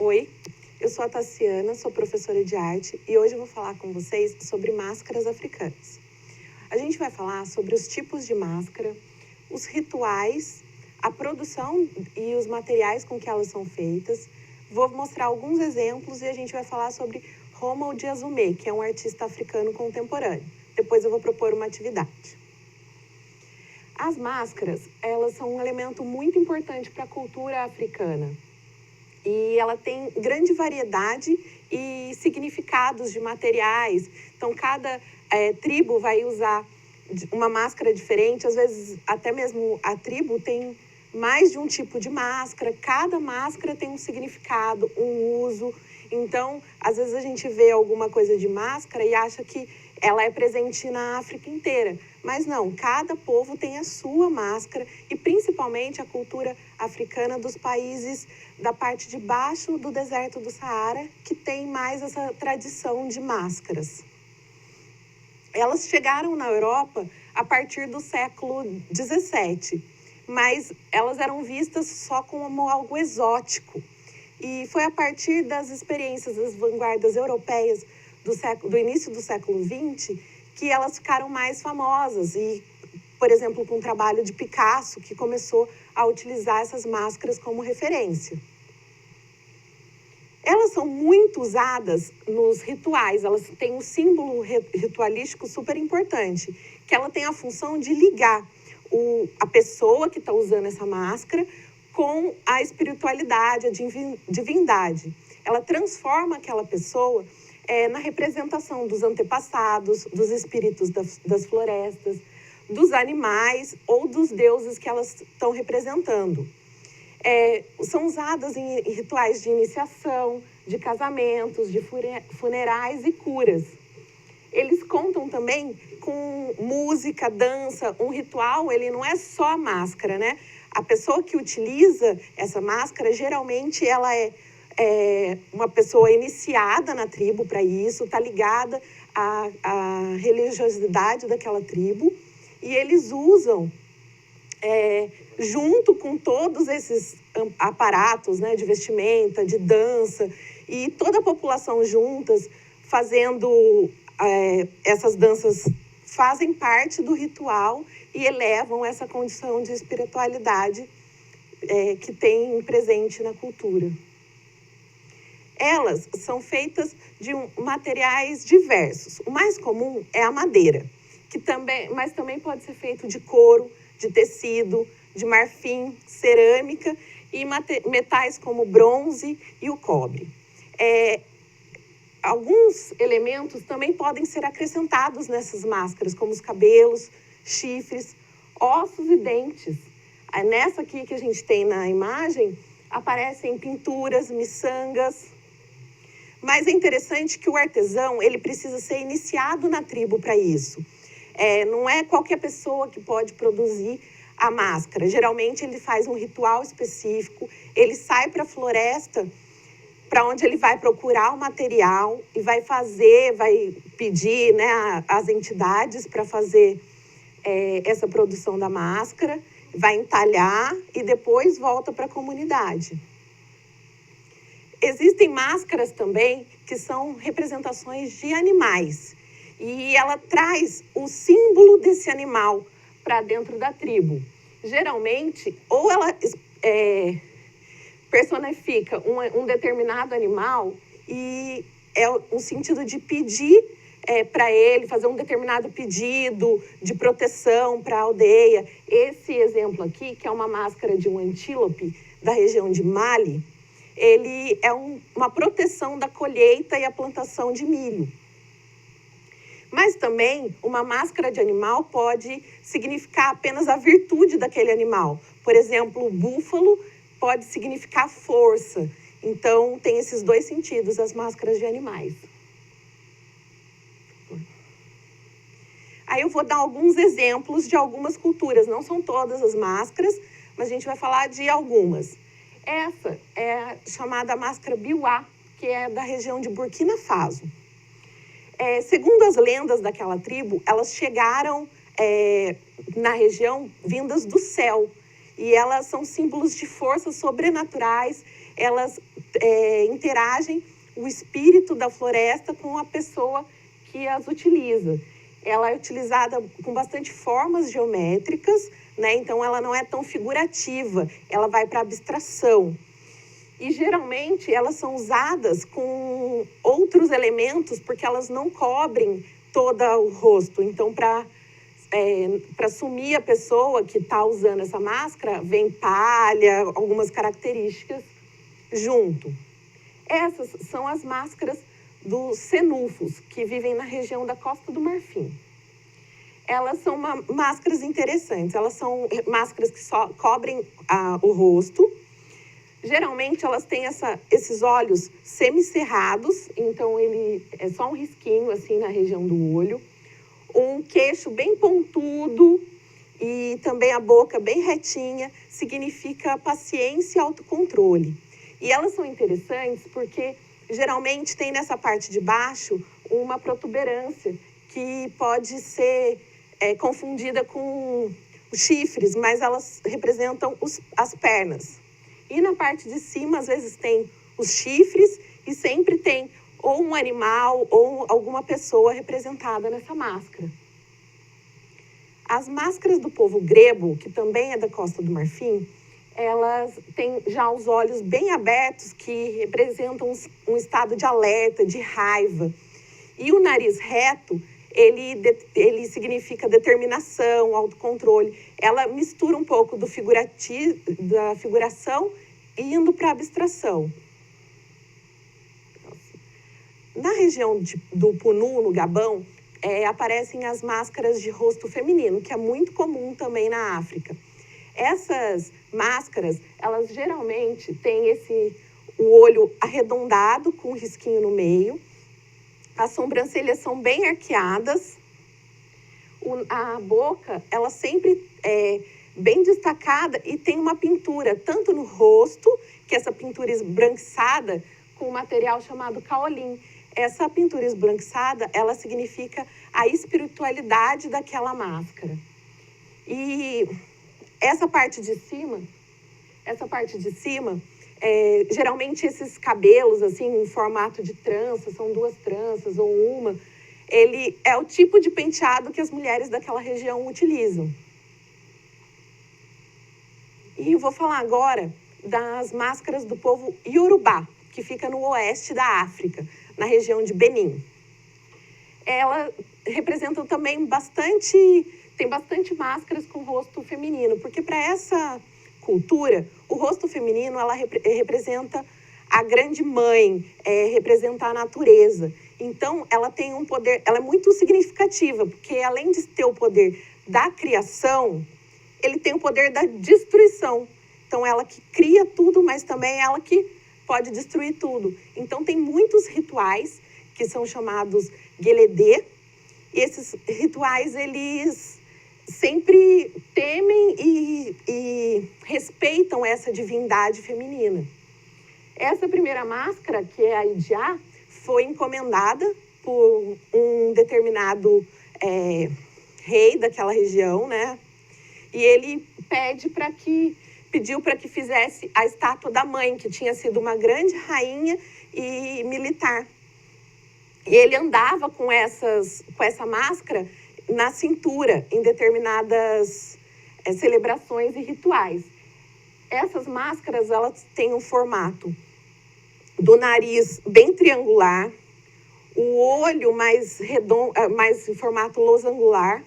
Oi, eu sou a Tassiana, sou professora de arte e hoje eu vou falar com vocês sobre máscaras africanas. A gente vai falar sobre os tipos de máscara, os rituais, a produção e os materiais com que elas são feitas. Vou mostrar alguns exemplos e a gente vai falar sobre Romuald Azume, que é um artista africano contemporâneo. Depois eu vou propor uma atividade. As máscaras, elas são um elemento muito importante para a cultura africana. E ela tem grande variedade e significados de materiais. Então, cada tribo vai usar uma máscara diferente. Às vezes, até mesmo a tribo tem mais de um tipo de máscara. Cada máscara tem um significado, um uso. Então, às vezes a gente vê alguma coisa de máscara e acha que ela é presente na África inteira. Mas não, cada povo tem a sua máscara e principalmente a cultura africana dos países da parte de baixo do deserto do Saara, que tem mais essa tradição de máscaras. Elas chegaram na Europa a partir do século XVII, mas elas eram vistas só como algo exótico. E foi a partir das experiências das vanguardas europeias do início do século XX que elas ficaram mais famosas e, por exemplo, com o trabalho de Picasso, que começou a utilizar essas máscaras como referência. Elas são muito usadas nos rituais, elas têm um símbolo ritualístico super importante, que ela tem a função de ligar a pessoa que está usando essa máscara com a espiritualidade, a divindade. Ela transforma aquela pessoa na representação dos antepassados, dos espíritos das florestas, dos animais ou dos deuses que elas estão representando. São usadas em rituais de iniciação, de casamentos, de funerais e curas. Eles contam também com música, dança. Um ritual, ele não é só a máscara, né? A pessoa que utiliza essa máscara, geralmente ela é uma pessoa iniciada na tribo para isso, está ligada à religiosidade daquela tribo, e eles usam, junto com todos esses aparatos, né, de vestimenta, de dança, e toda a população juntas, fazendo essas danças, fazem parte do ritual e elevam essa condição de espiritualidade que tem presente na cultura. Elas são feitas de materiais diversos. O mais comum é a madeira, mas também pode ser feito de couro, de tecido, de marfim, cerâmica e metais como o bronze e o cobre. Alguns elementos também podem ser acrescentados nessas máscaras, como os cabelos, chifres, ossos e dentes. Nessa aqui que a gente tem na imagem, aparecem pinturas, miçangas. Mas é interessante que o artesão, ele precisa ser iniciado na tribo para isso. Não é qualquer pessoa que pode produzir a máscara. Geralmente ele faz um ritual específico, ele sai para a floresta, para onde ele vai procurar o material e vai pedir, né, às entidades para fazer essa produção da máscara, vai entalhar e depois volta para a comunidade. Existem máscaras também que são representações de animais. E ela traz o símbolo desse animal para dentro da tribo. Geralmente, ou ela personifica um determinado animal e é um sentido de pedir para ele, fazer um determinado pedido de proteção para a aldeia. Esse exemplo aqui, que é uma máscara de um antílope da região de Mali, ele é uma proteção da colheita e a plantação de milho. Mas também uma máscara de animal pode significar apenas a virtude daquele animal. Por exemplo, o búfalo pode significar força. Então, tem esses dois sentidos, as máscaras de animais. Aí eu vou dar alguns exemplos de algumas culturas. Não são todas as máscaras, mas a gente vai falar de algumas. Essa é a chamada máscara Biwa, que é da região de Burkina Faso. Segundo as lendas daquela tribo, elas chegaram na região vindas do céu. E elas são símbolos de forças sobrenaturais. Elas interagem o espírito da floresta com a pessoa que as utiliza. Ela é utilizada com bastante formas geométricas, né? Então ela não é tão figurativa, ela vai para abstração. E geralmente elas são usadas com outros elementos porque elas não cobrem todo o rosto. Então, para sumir a pessoa que está usando essa máscara, vem palha, algumas características junto. Essas são as máscaras dos cenúfos, que vivem na região da Costa do Marfim. Elas são máscaras interessantes, elas são máscaras que só cobrem o rosto. Geralmente elas têm esses olhos semicerrados, então ele é só um risquinho assim na região do olho. Um queixo bem pontudo e também a boca bem retinha, significa paciência e autocontrole. E elas são interessantes porque geralmente tem nessa parte de baixo uma protuberância que pode ser confundida com os chifres, mas elas representam as pernas. E na parte de cima, às vezes, tem os chifres e sempre tem ou um animal ou alguma pessoa representada nessa máscara. As máscaras do povo grego, que também é da Costa do Marfim, elas têm já os olhos bem abertos, que representam um estado de alerta, de raiva. E o nariz reto, ele significa determinação, autocontrole. Ela mistura um pouco da figuração indo para a abstração. Na região do Punu, no Gabão, aparecem as máscaras de rosto feminino, que é muito comum também na África. Essas máscaras, elas geralmente têm o olho arredondado, com um risquinho no meio. As sobrancelhas são bem arqueadas. A boca, ela sempre é bem destacada e tem uma pintura, tanto no rosto, que essa pintura esbranquiçada, com um material chamado caolim. Essa pintura esbranquiçada, ela significa a espiritualidade daquela máscara. E essa parte de cima, geralmente esses cabelos, assim, em formato de trança, são 2 tranças ou uma, ele é o tipo de penteado que as mulheres daquela região utilizam. E eu vou falar agora das máscaras do povo Iorubá, que fica no oeste da África, na região de Benin. Elas representam também tem bastante máscaras com rosto feminino, porque para essa cultura, o rosto feminino, ela representa a grande mãe, representa a natureza. Então, ela tem um poder, ela é muito significativa, porque além de ter o poder da criação, ele tem o poder da destruição. Então, ela que cria tudo, mas também é ela que pode destruir tudo. Então, tem muitos rituais que são chamados Geledê, e esses rituais, eles sempre temem e respeitam essa divindade feminina. Essa primeira máscara, que é a Idiá, foi encomendada por um determinado rei daquela região, né? E ele pediu para que fizesse a estátua da mãe, que tinha sido uma grande rainha e militar. E ele andava com essa máscara na cintura, em determinadas celebrações e rituais. Essas máscaras, elas têm um formato do nariz bem triangular, o olho mais redondo, mais em formato losangular,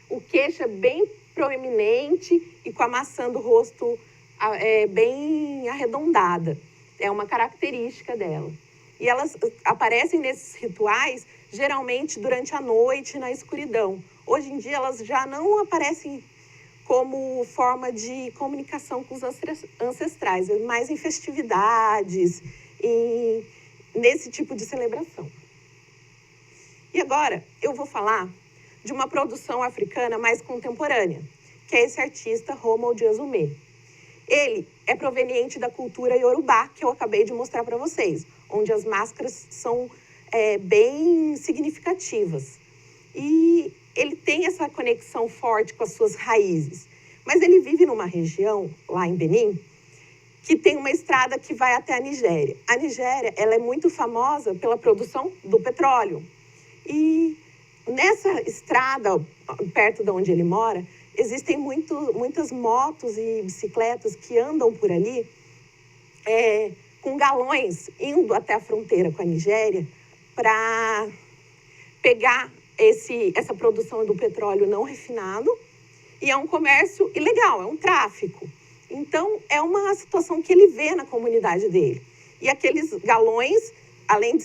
o queixo é bem proeminente e com a maçã do rosto bem arredondada. É uma característica dela. E elas aparecem nesses rituais, geralmente durante a noite, na escuridão. Hoje em dia, elas já não aparecem como forma de comunicação com os ancestrais, mas em festividades, nesse tipo de celebração. E agora, eu vou falar de uma produção africana mais contemporânea, que é esse artista Romuald Dias-Umé. Ele é proveniente da cultura Iorubá, que eu acabei de mostrar para vocês, onde as máscaras são bem significativas. E ele tem essa conexão forte com as suas raízes. Mas ele vive numa região, lá em Benin, que tem uma estrada que vai até a Nigéria. A Nigéria, ela é muito famosa pela produção do petróleo. E nessa estrada, perto de onde ele mora, existem muitas motos e bicicletas que andam por ali com galões indo até a fronteira com a Nigéria para pegar essa produção do petróleo não refinado. E é um comércio ilegal, é um tráfico. Então, é uma situação que ele vê na comunidade dele. E aqueles galões, além de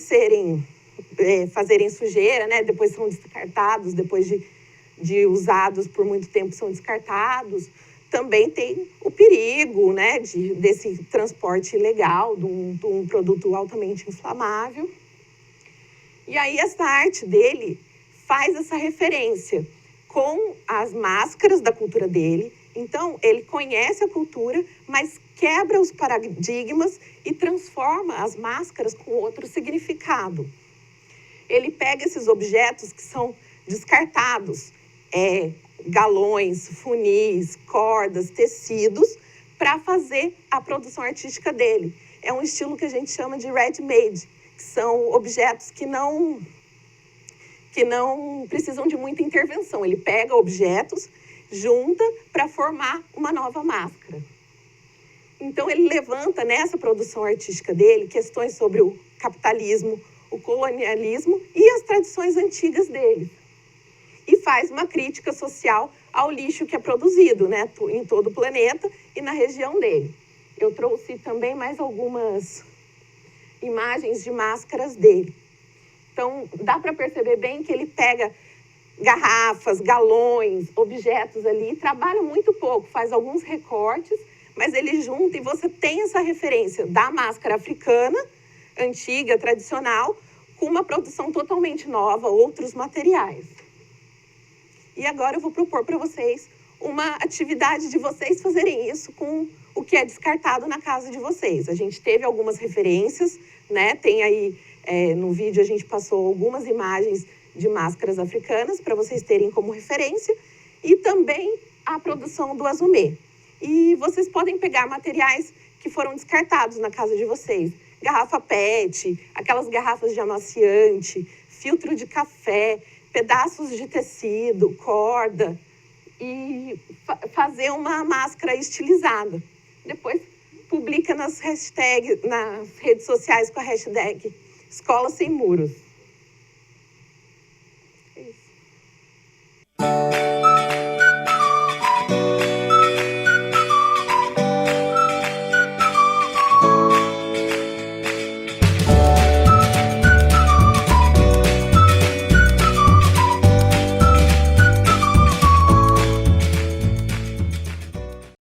fazerem sujeira, né, depois são descartados, depois de usados por muito tempo são descartados, também tem o perigo, né, desse transporte ilegal de um produto altamente inflamável. E aí essa arte dele faz essa referência com as máscaras da cultura dele. Então, ele conhece a cultura, mas quebra os paradigmas e transforma as máscaras com outro significado. Ele pega esses objetos que são descartados, galões, funis, cordas, tecidos, para fazer a produção artística dele. É um estilo que a gente chama de ready-made, que são objetos que não precisam de muita intervenção. Ele pega objetos, junta para formar uma nova máscara. Então, ele levanta nessa produção artística dele questões sobre o capitalismo, o colonialismo e as tradições antigas dele. E faz uma crítica social ao lixo que é produzido, né, em todo o planeta e na região dele. Eu trouxe também mais algumas imagens de máscaras dele. Então, dá para perceber bem que ele pega garrafas, galões, objetos ali, trabalha muito pouco, faz alguns recortes, mas ele junta e você tem essa referência da máscara africana, antiga, tradicional, com uma produção totalmente nova, outros materiais. E agora eu vou propor para vocês uma atividade de vocês fazerem isso com o que é descartado na casa de vocês. A gente teve algumas referências, né? Tem aí, no vídeo a gente passou algumas imagens de máscaras africanas para vocês terem como referência e também a produção do Azumê. E vocês podem pegar materiais que foram descartados na casa de vocês. Garrafa PET, aquelas garrafas de amaciante, filtro de café, pedaços de tecido, corda e fazer uma máscara estilizada. Depois publica nas redes sociais com a hashtag Escola Sem Muros. É isso.